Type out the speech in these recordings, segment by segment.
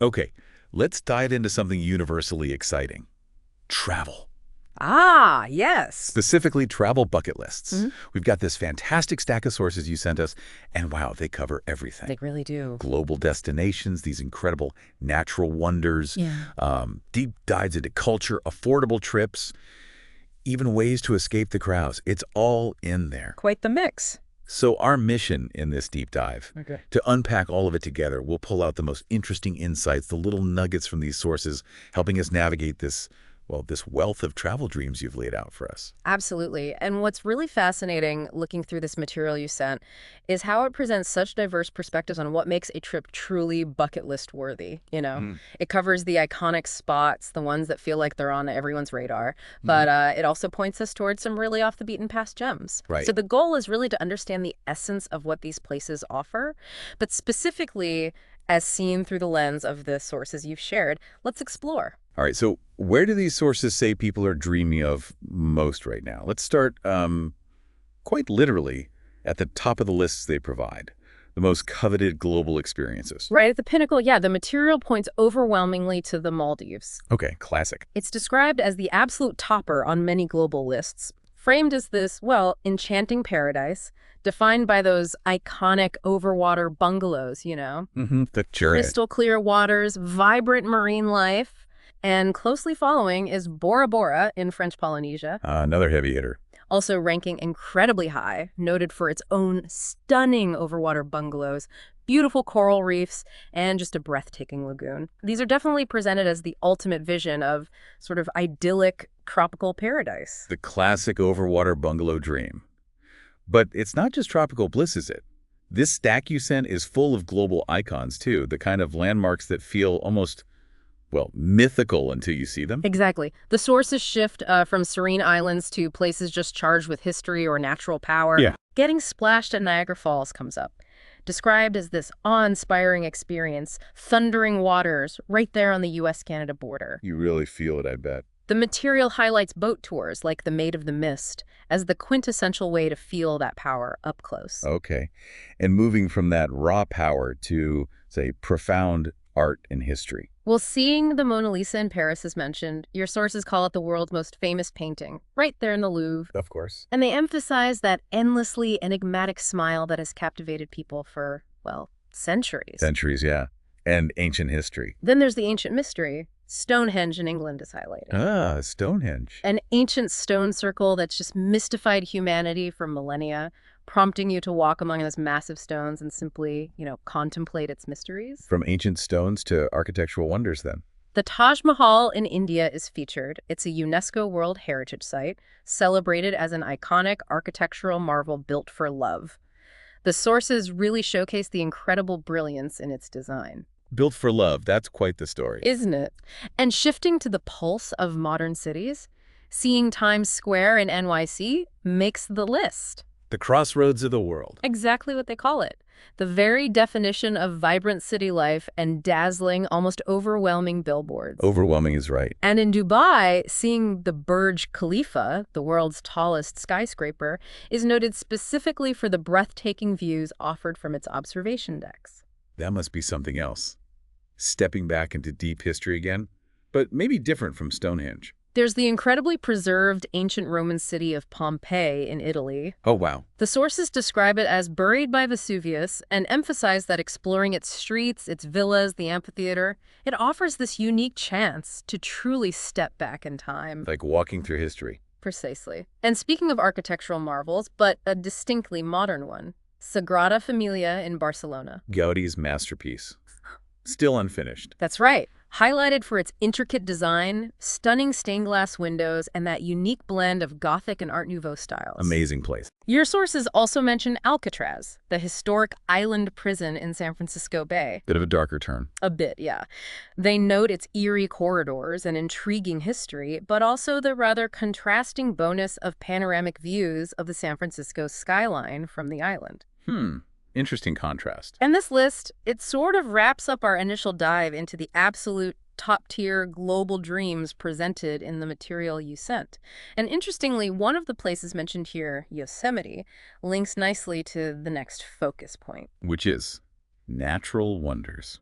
Okay, let's dive into something universally exciting. Travel. Ah, yes. Specifically, travel bucket lists. Mhm. We've got this fantastic stack of sources you sent us, and wow, they cover They everything. really do. Global destinations, these incredible natural wonders, Yeah. deep dives into culture, affordable trips, even ways to escape the crowds. It's all in there. Quite the mix. So our mission in this deep dive, Okay. to unpack all of it together, we'll pull out the most interesting insights, the little nuggets from these sources, helping us navigate this, well, this wealth of travel dreams you've laid out for us. Absolutely. And what's really fascinating looking through this material you sent is how it presents such diverse perspectives on what makes a trip truly bucket list worthy. Mm. It covers the iconic spots, the ones that feel like they're on everyone's radar, Mhm. but it also points us towards some really off the beaten path gems. So Right. the goal is really to understand the essence of what these places offer, but specifically as seen through the lens of the sources you've shared. Let's explore. All right, so where do these sources say people are dreaming of most right now? Let's start quite literally at the top of the lists they provide, the most coveted global experiences. Right at the pinnacle, yeah, the material points overwhelmingly to the Maldives. Okay, classic. It's described as the absolute topper on many global lists, framed as this, well, enchanting paradise, defined by those iconic overwater bungalows. The chariot. Crystal clear waters, vibrant marine life, and closely following is Bora Bora in French Polynesia, Another heavy hitter. also ranking incredibly high, noted for its own stunning overwater bungalows, beautiful coral reefs, and just a breathtaking lagoon. These are definitely presented as the ultimate vision of sort of idyllic tropical paradise. The classic overwater bungalow dream. But it's not just tropical bliss, is it? This stack you sent is full of global icons, too, the kind of landmarks that feel almost, well, mythical until you see them. Exactly. The sources shift from serene islands to places just charged with history or natural power. Yeah. Getting splashed at Niagara Falls comes up, described as this awe-inspiring experience, thundering waters right there on the U.S.-Canada border. You really feel it, I bet. The material highlights boat tours like the Maid of the Mist as the quintessential way to feel that power up close. Okay. And moving from that raw power to, say, profound art and history. Well, seeing the Mona Lisa in Paris is mentioned. Your sources call it the world's most famous painting, right there in the Louvre. Of course. And they emphasize that endlessly enigmatic smile that has captivated people for, well, centuries. Centuries, yeah. And ancient history. Then there's the ancient mystery. Stonehenge in England is highlighted. Ah, Stonehenge. An ancient stone circle that's just mystified humanity for millennia, prompting you to walk among those massive stones and simply, contemplate its mysteries. From ancient stones to architectural wonders, then. The Taj Mahal in India is featured. It's a UNESCO World Heritage Site, celebrated as an iconic architectural marvel built for love. The sources really showcase the incredible brilliance in its design. Built for love, that's quite the story. Isn't it? And shifting to the pulse of modern cities, seeing Times Square in NYC makes the list. The crossroads of the world. Exactly what they call it. The very definition of vibrant city life and dazzling, almost overwhelming billboards. Overwhelming is right. And in Dubai, seeing the Burj Khalifa, the world's tallest skyscraper, is noted specifically for the breathtaking views offered from its observation decks. That must be something else. Stepping back into deep history again, but maybe different from Stonehenge. There's the incredibly preserved ancient Roman city of Pompeii in Italy. Oh, wow. The sources describe it as buried by Vesuvius and emphasize that exploring its streets, its villas, the amphitheater, it offers this unique chance to truly step back in time. Like walking through history. Precisely. And speaking of architectural marvels, but a distinctly modern one, Sagrada Familia in Barcelona. Gaudi's masterpiece. Still unfinished. That's right. Highlighted for its intricate design, stunning stained glass windows, and that unique blend of Gothic and Art Nouveau styles. Amazing place. Your sources also mention Alcatraz, the historic island prison in San Francisco Bay. Bit of a darker turn. A bit, yeah. They note its eerie corridors and intriguing history, but also the rather contrasting bonus of panoramic views of the San Francisco skyline from the island. Interesting contrast. And this list, it sort of wraps up our initial dive into the absolute top-tier global dreams presented in the material you sent. And interestingly, one of the places mentioned here, Yosemite, links nicely to the next focus point. Which is natural wonders.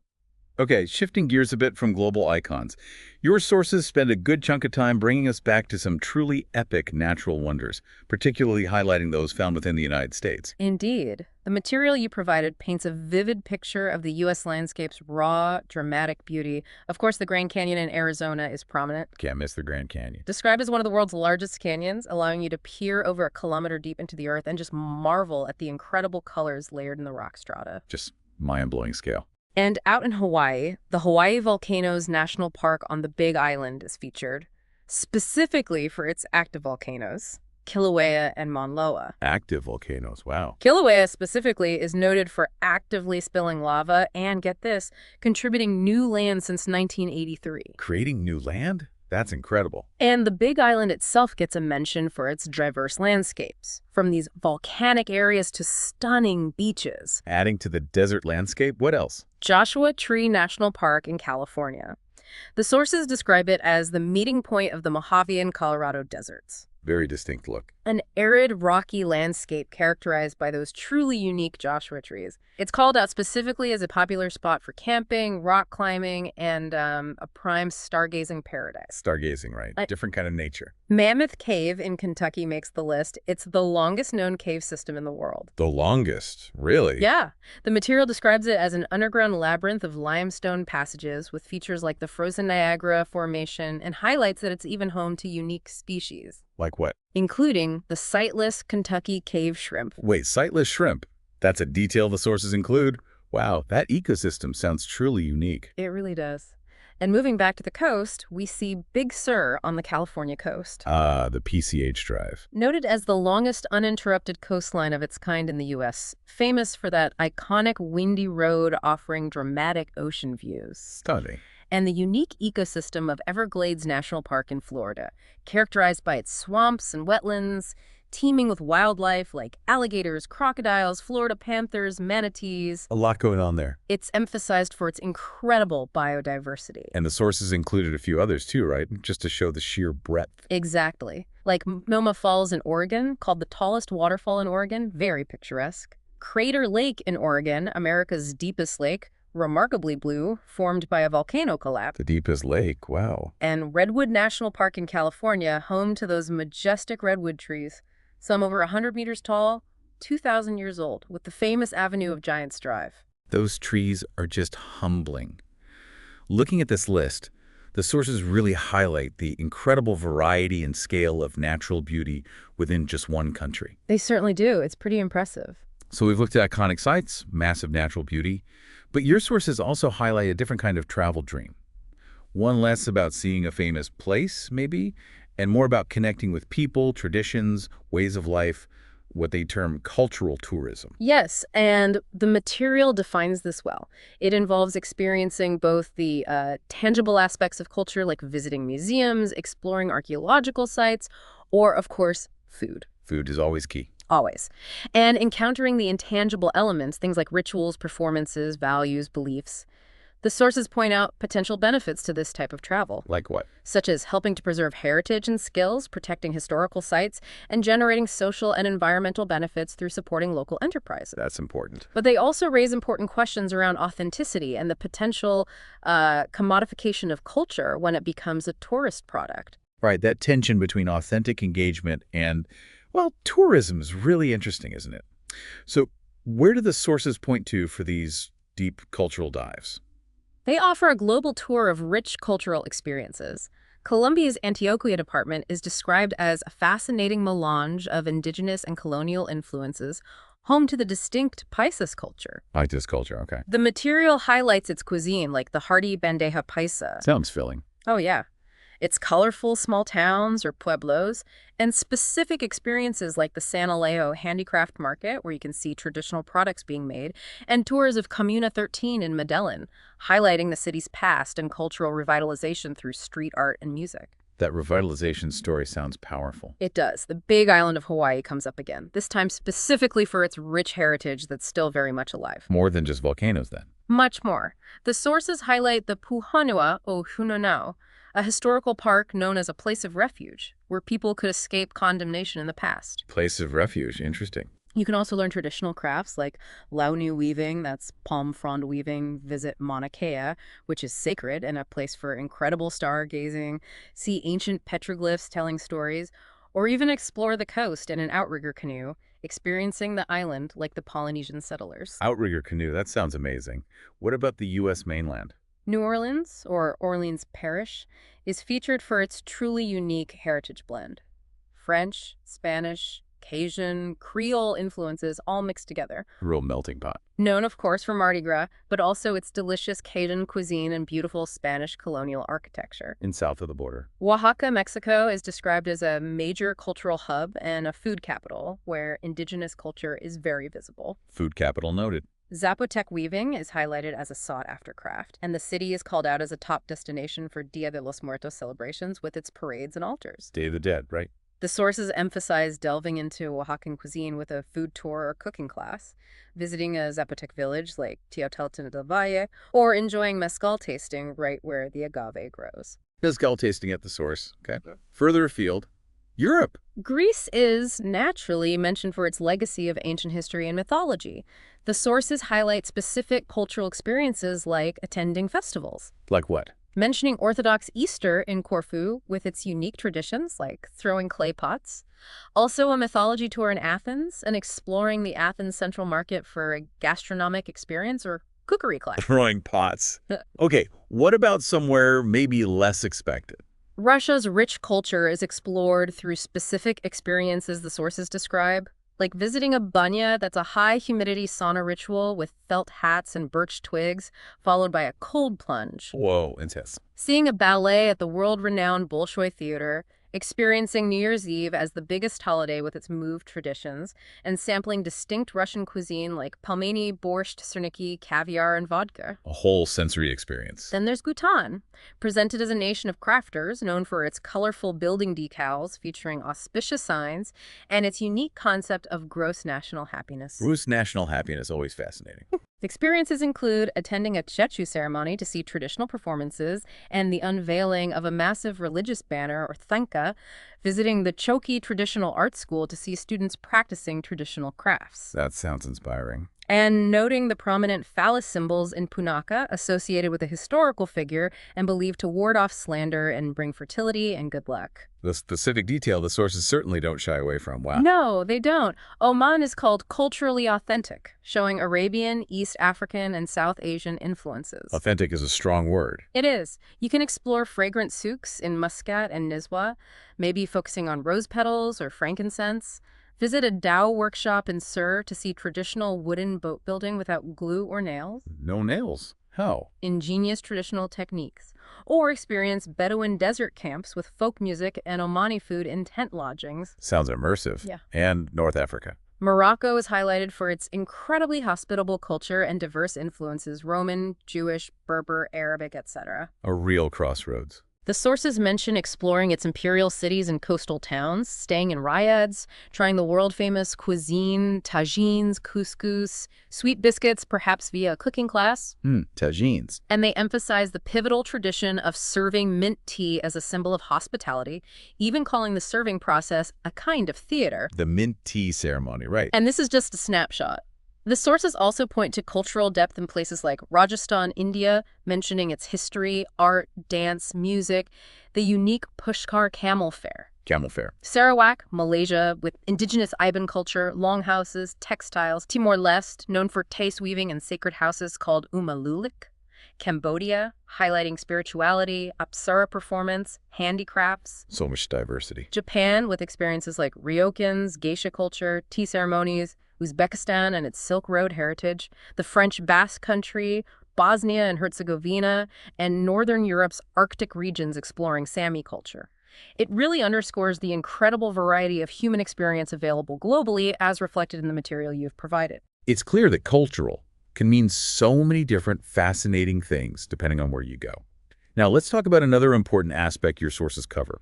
Okay, shifting gears a bit from global icons. Your sources spend a good chunk of time bringing us back to some truly epic natural wonders, particularly highlighting those found within the United States. Indeed. The material you provided paints a vivid picture of the U.S. landscape's raw, dramatic beauty. Of course, the Grand Canyon in Arizona is prominent. Can't miss the Grand Canyon. Described as one of the world's largest canyons, allowing you to peer over a kilometer deep into the earth and just marvel at the incredible colors layered in the rock strata. Just mind-blowing scale. And out in Hawaii, the Hawaii Volcanoes National Park on the Big Island is featured, specifically for its active volcanoes, Kilauea and Mauna Loa. Active volcanoes, wow. Kilauea specifically is noted for actively spilling lava and, get this, contributing new land since 1983. Creating new land? That's incredible. And the Big Island itself gets a mention for its diverse landscapes, from these volcanic areas to stunning beaches. Adding to the desert landscape, what else? Joshua Tree National Park in California. The sources describe it as the meeting point of the Mojave and Colorado deserts. Very distinct look. An arid, rocky landscape characterized by those truly unique Joshua trees. It's called out specifically as a popular spot for camping, rock climbing, and a prime stargazing paradise. Stargazing, right? Different kind of nature. Mammoth Cave in Kentucky makes the list. It's the longest known cave system in the world. The longest? Really? Yeah. The material describes it as an underground labyrinth of limestone passages with features like the frozen Niagara Formation, and highlights that it's even home to unique species. Like what? Including the sightless Kentucky cave shrimp. Wait, sightless shrimp? That's a detail the sources include? Wow, that ecosystem sounds truly unique. It really does. And moving back to the coast, we see Big Sur on the California coast. Ah, the PCH Drive. Noted as the longest uninterrupted coastline of its kind in the U.S., famous for that iconic windy road offering dramatic ocean views. Stunning. And the unique ecosystem of Everglades National Park in Florida, characterized by its swamps and wetlands, teeming with wildlife like alligators, crocodiles, Florida panthers, manatees. A lot going on there. It's emphasized for its incredible biodiversity. And the sources included a few others too, right? Just to show the sheer breadth. Exactly. Like Noma Falls in Oregon, called the tallest waterfall in Oregon, very picturesque. Crater Lake in Oregon, America's deepest lake, remarkably blue, formed by a volcano collapse. The deepest lake, wow. And Redwood National Park in California, home to those majestic redwood trees, some over 100 meters tall, 2,000 years old, with the famous Avenue of Giants Drive. Those trees are just humbling. Looking at this list, the sources really highlight the incredible variety and scale of natural beauty within just one country. They certainly do. It's pretty impressive. So we've looked at iconic sites, massive natural beauty, but your sources also highlight a different kind of travel dream. One less about seeing a famous place, maybe, and more about connecting with people, traditions, ways of life, what they term cultural tourism. Yes, and the material defines this well. It involves experiencing both the tangible aspects of culture, like visiting museums, exploring archaeological sites, or, of course, food. Food is always key. Always. And encountering the intangible elements, things like rituals, performances, values, beliefs. The sources point out potential benefits to this type of travel. Like what? Such as helping to preserve heritage and skills, protecting historical sites, and generating social and environmental benefits through supporting local enterprises. That's important. But they also raise important questions around authenticity and the potential commodification of culture when it becomes a tourist product. Right, that tension between authentic engagement and, well, tourism is really interesting, isn't it? So where do the sources point to for these deep cultural dives? They offer a global tour of rich cultural experiences. Colombia's Antioquia department is described as a fascinating melange of indigenous and colonial influences, home to the distinct Paisas culture. Paisas culture, okay. The material highlights its cuisine, like the hearty bandeja paisa. Sounds filling. Oh, yeah. Its colorful small towns or pueblos, and specific experiences like the San Alejo Handicraft Market, where you can see traditional products being made, and tours of Comuna 13 in Medellin, highlighting the city's past and cultural revitalization through street art and music. That revitalization story sounds powerful. It does. The Big Island of Hawaii comes up again, this time specifically for its rich heritage that's still very much alive. More than just volcanoes, then. Much more. The sources highlight the Puhonua o Hununau, a historical park known as a place of refuge, where people could escape condemnation in the past. Place of refuge, interesting. You can also learn traditional crafts like Launu weaving, that's palm frond weaving, visit Mauna Kea, which is sacred and a place for incredible stargazing, see ancient petroglyphs telling stories, or even explore the coast in an outrigger canoe, experiencing the island like the Polynesian settlers. Outrigger canoe, that sounds amazing. What about the U.S. mainland? New Orleans, or Orleans Parish, is featured for its truly unique heritage blend. French, Spanish, Cajun, Creole influences all mixed together. A real melting pot. Known, of course, for Mardi Gras, but also its delicious Cajun cuisine and beautiful Spanish colonial architecture. In south of the border. Oaxaca, Mexico, is described as a major cultural hub and a food capital where indigenous culture is very visible. Food capital noted. Zapotec weaving is highlighted as a sought-after craft, and the city is called out as a top destination for Dia de los Muertos celebrations with its parades and altars. Day of the Dead, right? The sources emphasize delving into Oaxacan cuisine with a food tour or cooking class, visiting a Zapotec village like Teotihuacan del Valle, or enjoying mezcal tasting right where the agave grows. Mezcal tasting at the source. Okay. Further afield, Europe. Greece is naturally mentioned for its legacy of ancient history and mythology. The sources highlight specific cultural experiences like attending festivals. Like what? Mentioning Orthodox Easter in Corfu with its unique traditions like throwing clay pots. Also a mythology tour in Athens and exploring the Athens Central Market for a gastronomic experience or cookery class. Throwing pots. Okay, what about somewhere maybe less expected? Russia's rich culture is explored through specific experiences the sources describe, like visiting a banya that's a high-humidity sauna ritual with felt hats and birch twigs, followed by a cold plunge. Whoa, intense. Seeing a ballet at the world-renowned Bolshoi Theater, experiencing New Year's Eve as the biggest holiday with its move traditions, and sampling distinct Russian cuisine like pelmeni, borscht, serniki, caviar, and vodka. A whole sensory experience. Then there's Bhutan, presented as a nation of crafters known for its colorful building decals featuring auspicious signs and its unique concept of gross national happiness. Gross national happiness, always fascinating. Experiences include attending a Chechu ceremony to see traditional performances and the unveiling of a massive religious banner, or thanka, visiting the Choki Traditional Art School to see students practicing traditional crafts. That sounds inspiring. And noting the prominent phallus symbols in Punaka associated with a historical figure and believed to ward off slander and bring fertility and good luck. The specific detail the sources certainly don't shy away from. Wow. No, they don't. Oman is called culturally authentic, showing Arabian, East African, and South Asian influences. Authentic is a strong word. It is. You can explore fragrant souks in Muscat and Nizwa, maybe focusing on rose petals or frankincense. Visit a Dao workshop in Sur to see traditional wooden boat building without glue or nails. No nails. How? Ingenious traditional techniques. Or experience Bedouin desert camps with folk music and Omani food in tent lodgings. Sounds immersive. Yeah. And North Africa. Morocco is highlighted for its incredibly hospitable culture and diverse influences: Roman, Jewish, Berber, Arabic, etc. A real crossroads. The sources mention exploring its imperial cities and coastal towns, staying in ryads, trying the world-famous cuisine, tagines, couscous, sweet biscuits, perhaps via a cooking class. Tagines. And they emphasize the pivotal tradition of serving mint tea as a symbol of hospitality, even calling the serving process a kind of theater. The mint tea ceremony, right. And this is just a snapshot. The sources also point to cultural depth in places like Rajasthan, India, mentioning its history, art, dance, music, the unique Pushkar camel fair. Camel fair. Sarawak, Malaysia, with indigenous Iban culture, longhouses, textiles. Timor-Leste, known for taste weaving and sacred houses called Umalulik. Cambodia, highlighting spirituality, apsara performance, handicrafts. So much diversity. Japan, with experiences like ryokans, geisha culture, tea ceremonies. Uzbekistan and its Silk Road heritage, the French Basque Country, Bosnia and Herzegovina, and Northern Europe's Arctic regions exploring Sami culture. It really underscores the incredible variety of human experience available globally as reflected in the material you've provided. It's clear that cultural can mean so many different fascinating things depending on where you go. Now let's talk about another important aspect your sources cover.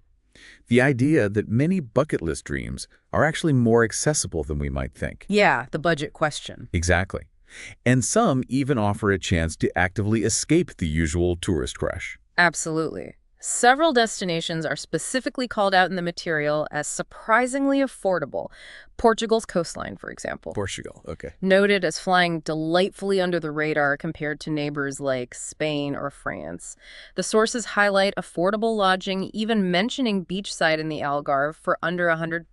The idea that many bucket list dreams are actually more accessible than we might think. Yeah, the budget question. Exactly. And some even offer a chance to actively escape the usual tourist crush. Absolutely. Several destinations are specifically called out in the material as surprisingly affordable. Portugal's coastline, for example, Portugal, okay. noted as flying delightfully under the radar compared to neighbors like Spain or France. The sources highlight affordable lodging, even mentioning beachside in the Algarve for under $100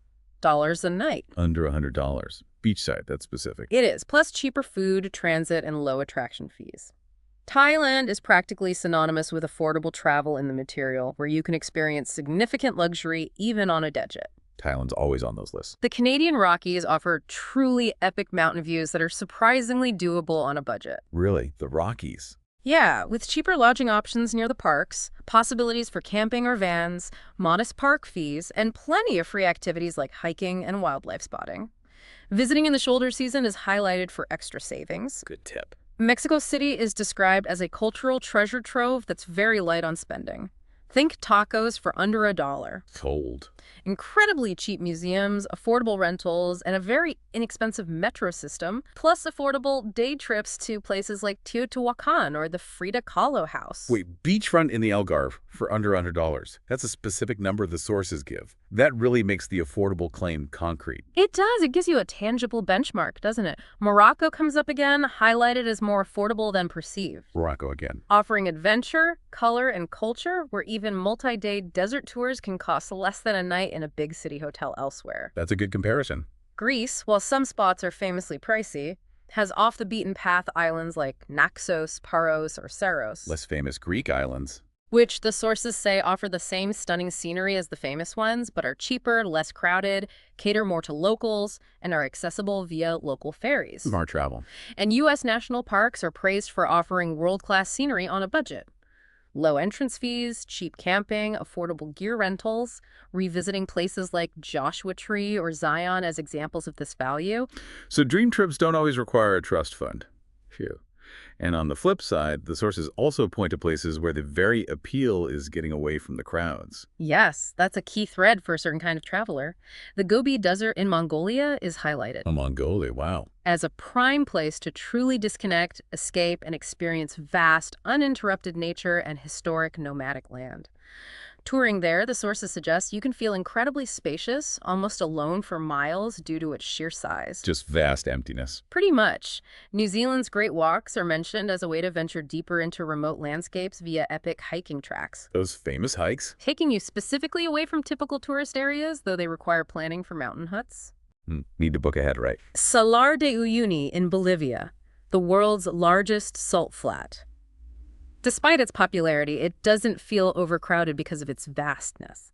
a night. Under $100. Beachside, that's specific. It is, plus cheaper food, transit, and low attraction fees. Thailand is practically synonymous with affordable travel in the material, where you can experience significant luxury even on a budget. Thailand's always on those lists. The Canadian Rockies offer truly epic mountain views that are surprisingly doable on a budget. Really? The Rockies? Yeah, with cheaper lodging options near the parks, possibilities for camping or vans, modest park fees, and plenty of free activities like hiking and wildlife spotting. Visiting in the shoulder season is highlighted for extra savings. Good tip. Mexico City is described as a cultural treasure trove that's very light on spending. Think tacos for under $1. Cold. Incredibly cheap museums, affordable rentals, and a very inexpensive metro system, plus affordable day trips to places like Teotihuacan or the Frida Kahlo House. Wait, beachfront in the Algarve for under $100. That's a specific number the sources give. That really makes the affordable claim concrete. It does. It gives you a tangible benchmark, doesn't it? Morocco comes up again, highlighted as more affordable than perceived. Morocco again. Offering adventure, color, and culture, where even multi-day desert tours can cost less than a night in a big city hotel elsewhere. That's a good comparison. Greece, while some spots are famously pricey, has off-the-beaten-path islands like Naxos, Paros, or Saros, Less famous Greek islands. which the sources say offer the same stunning scenery as the famous ones, but are cheaper, less crowded, cater more to locals, and are accessible via local ferries. Smart travel. And U.S. national parks are praised for offering world-class scenery on a budget. Low entrance fees, cheap camping, affordable gear rentals, revisiting places like Joshua Tree or Zion as examples of this value. So dream trips don't always require a trust fund. Phew. And on the flip side, the sources also point to places where the very appeal is getting away from the crowds. Yes, that's a key thread for a certain kind of traveler. The Gobi Desert in Mongolia is highlighted Mongolia, wow. as a prime place to truly disconnect, escape, and experience vast, uninterrupted nature and historic nomadic land. Touring there, the sources suggest you can feel incredibly spacious, almost alone for miles due to its sheer size. Just vast emptiness. Pretty much. New Zealand's Great Walks are mentioned as a way to venture deeper into remote landscapes via epic hiking tracks, Those famous hikes? taking you specifically away from typical tourist areas, though they require planning for mountain huts. Need to book ahead, right? Salar de Uyuni in Bolivia, the world's largest salt flat. Despite its popularity, it doesn't feel overcrowded because of its vastness.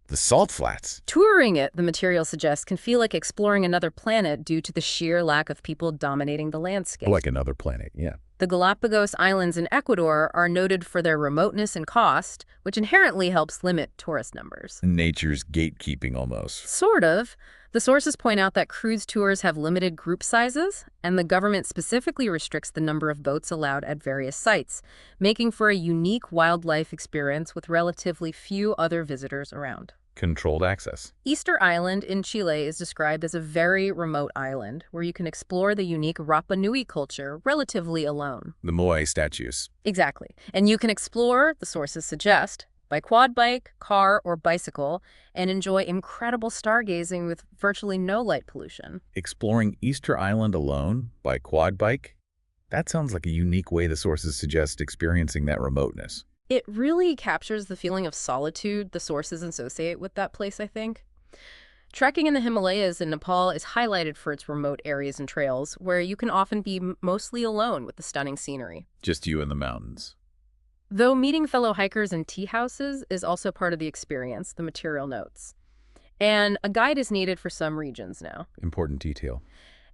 The salt flats. Touring it, the material suggests, can feel like exploring another planet due to the sheer lack of people dominating the landscape. Like another planet, yeah. The Galapagos Islands in Ecuador are noted for their remoteness and cost, which inherently helps limit tourist numbers. Nature's gatekeeping almost. Sort of. The sources point out that cruise tours have limited group sizes, and the government specifically restricts the number of boats allowed at various sites, making for a unique wildlife experience with relatively few other visitors around. Controlled access. Easter Island in Chile is described as a very remote island where you can explore the unique Rapa Nui culture relatively alone. The Moai statues. Exactly. And you can explore, the sources suggest, by quad bike, car, or bicycle, and enjoy incredible stargazing with virtually no light pollution. Exploring Easter Island alone by quad bike? That sounds like a unique way the sources suggest experiencing that remoteness. It really captures the feeling of solitude the sources associate with that place, I think. Trekking in the Himalayas in Nepal is highlighted for its remote areas and trails, where you can often be mostly alone with the stunning scenery. Just you in the mountains. Though meeting fellow hikers in tea houses is also part of the experience, the material notes. And a guide is needed for some regions now. Important detail.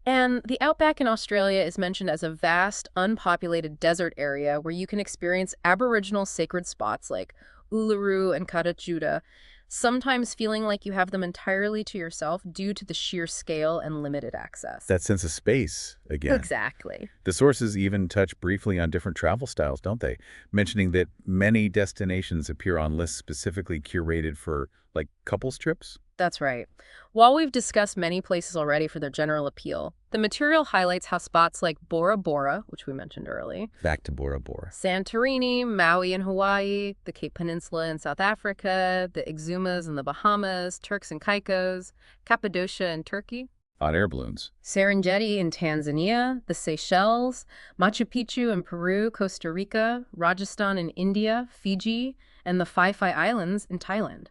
And the outback in Australia is mentioned as a vast, unpopulated desert area where you can experience Aboriginal sacred spots like Uluru and Karajuda, sometimes feeling like you have them entirely to yourself due to the sheer scale and limited access. That sense of space, again. Exactly. The sources even touch briefly on different travel styles, don't they? Mentioning that many destinations appear on lists specifically curated for, like, couples trips? That's right. While we've discussed many places already for their general appeal, the material highlights how spots like Bora Bora, which we mentioned early, Back to Bora Bora. Santorini, Maui in Hawaii, the Cape Peninsula in South Africa, the Exumas in the Bahamas, Turks and Caicos, Cappadocia in Turkey, Hot air balloons. Serengeti in Tanzania, the Seychelles, Machu Picchu in Peru, Costa Rica, Rajasthan in India, Fiji, and the Phi Phi Islands in Thailand.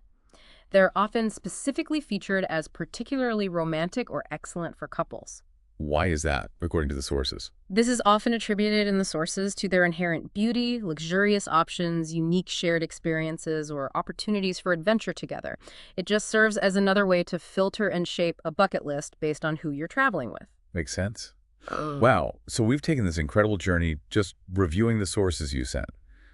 They're often specifically featured as particularly romantic or excellent for couples. Why is that, according to the sources? This is often attributed in the sources to their inherent beauty, luxurious options, unique shared experiences, or opportunities for adventure together. It just serves as another way to filter and shape a bucket list based on who you're traveling with. Makes sense. Wow. So we've taken this incredible journey just reviewing the sources you sent,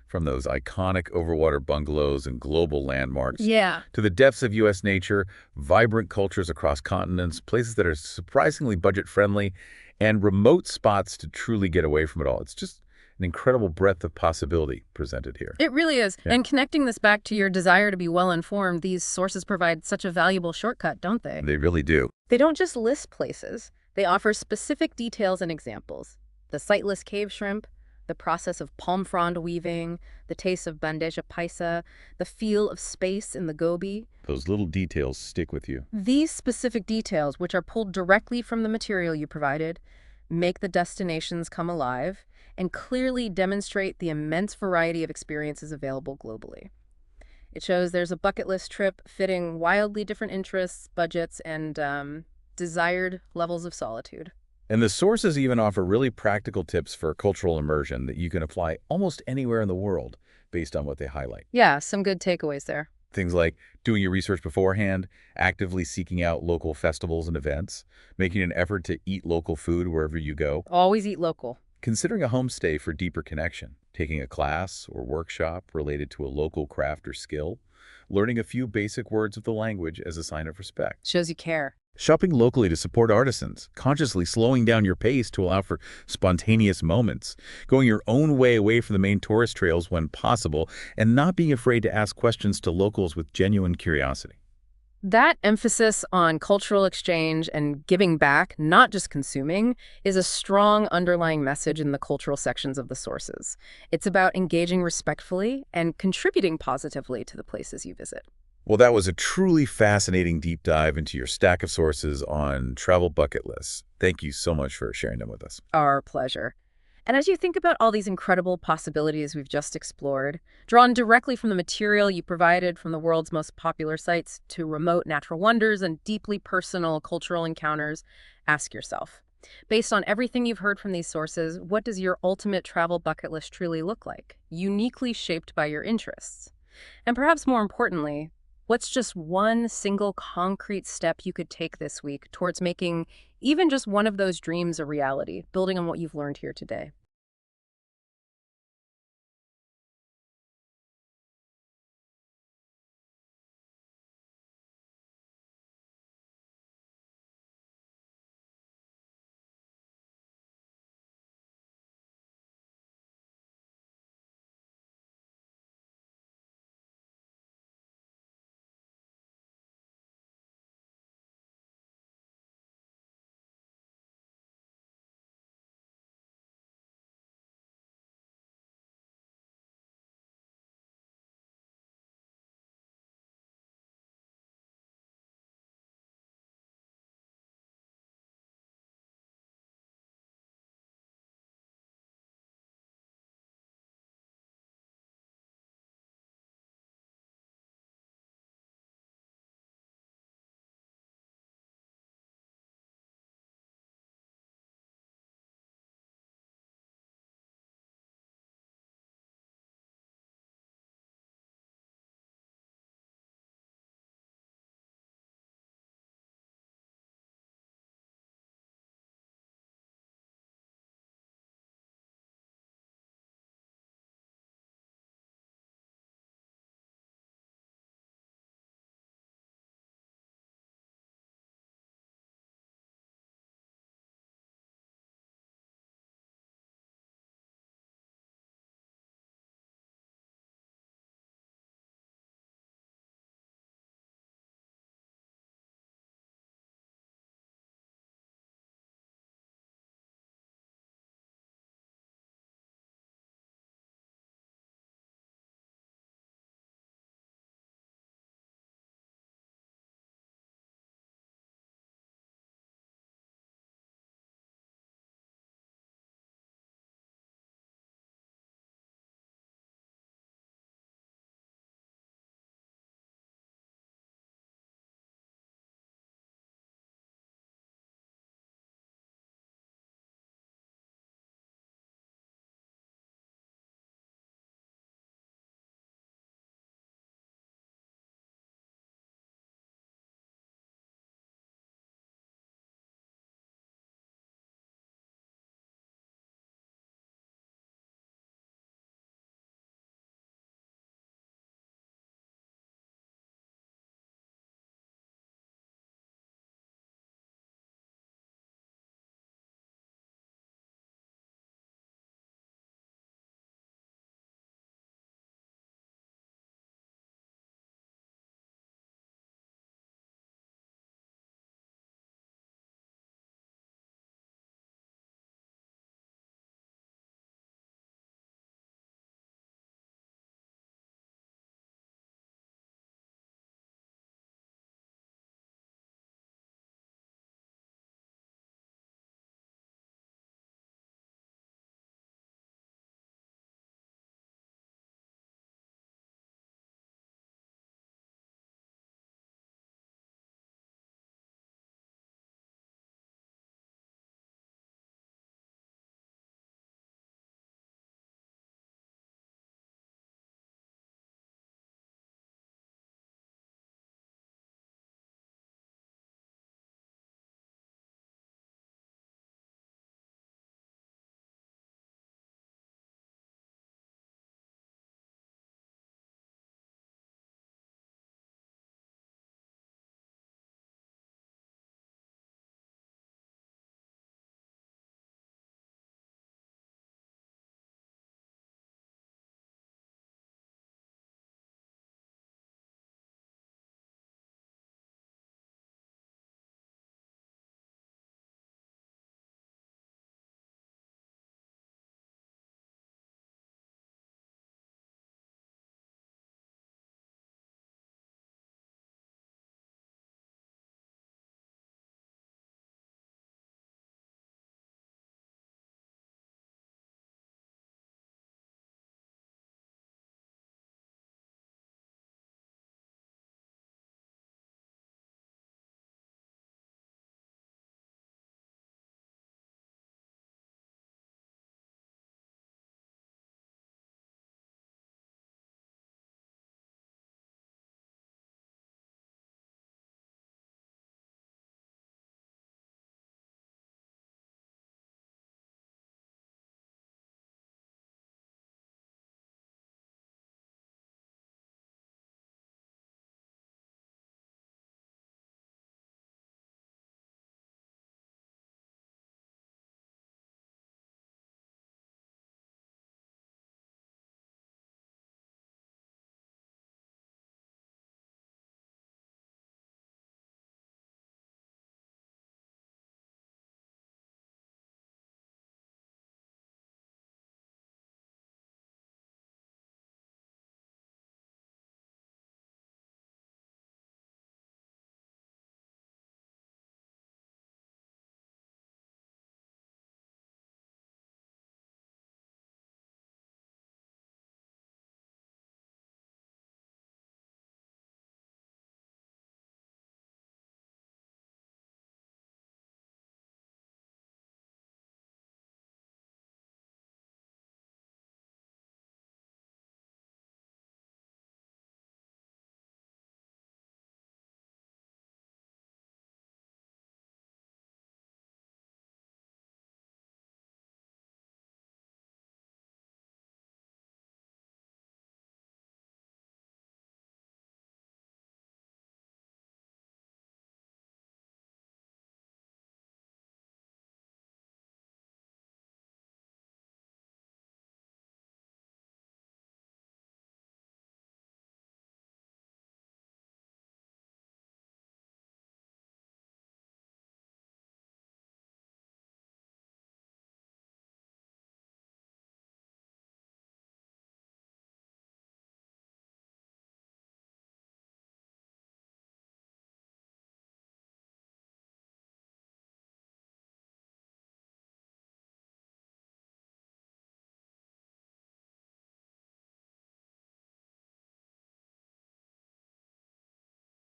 from those iconic overwater bungalows and global landmarks Yeah. to the depths of U.S. nature, vibrant cultures across continents, places that are surprisingly budget-friendly, and remote spots to truly get away from it all. It's just an incredible breadth of possibility presented here. It really is. Yeah. And connecting this back to your desire to be well-informed, these sources provide such a valuable shortcut, don't they? They really do. They don't just list places. They offer specific details and examples. The sightless cave shrimp, the process of palm frond weaving, the taste of bandeja paisa, the feel of space in the Gobi. Those little details stick with you. These specific details, which are pulled directly from the material you provided, make the destinations come alive and clearly demonstrate the immense variety of experiences available globally. It shows there's a bucket list trip fitting wildly different interests, budgets, and desired levels of solitude. And the sources even offer really practical tips for cultural immersion that you can apply almost anywhere in the world based on what they highlight. Yeah, some good takeaways there. Things like doing your research beforehand, actively seeking out local festivals and events, making an effort to eat local food wherever you go, Always eat local. considering a homestay for deeper connection, taking a class or workshop related to a local craft or skill, learning a few basic words of the language as a sign of respect. Shows you care. Shopping locally to support artisans, consciously slowing down your pace to allow for spontaneous moments, going your own way away from the main tourist trails when possible, and not being afraid to ask questions to locals with genuine curiosity. That emphasis on cultural exchange and giving back, not just consuming, is a strong underlying message in the cultural sections of the sources. It's about engaging respectfully and contributing positively to the places you visit. Well, that was a truly fascinating deep dive into your stack of sources on travel bucket lists. Thank you so much for sharing them with us. Our pleasure. And as you think about all these incredible possibilities we've just explored, drawn directly from the material you provided from the world's most popular sites to remote natural wonders and deeply personal cultural encounters, ask yourself, based on everything you've heard from these sources, what does your ultimate travel bucket list truly look like, uniquely shaped by your interests? And perhaps more importantly, what's just one single concrete step you could take this week towards making even just one of those dreams a reality, building on what you've learned here today?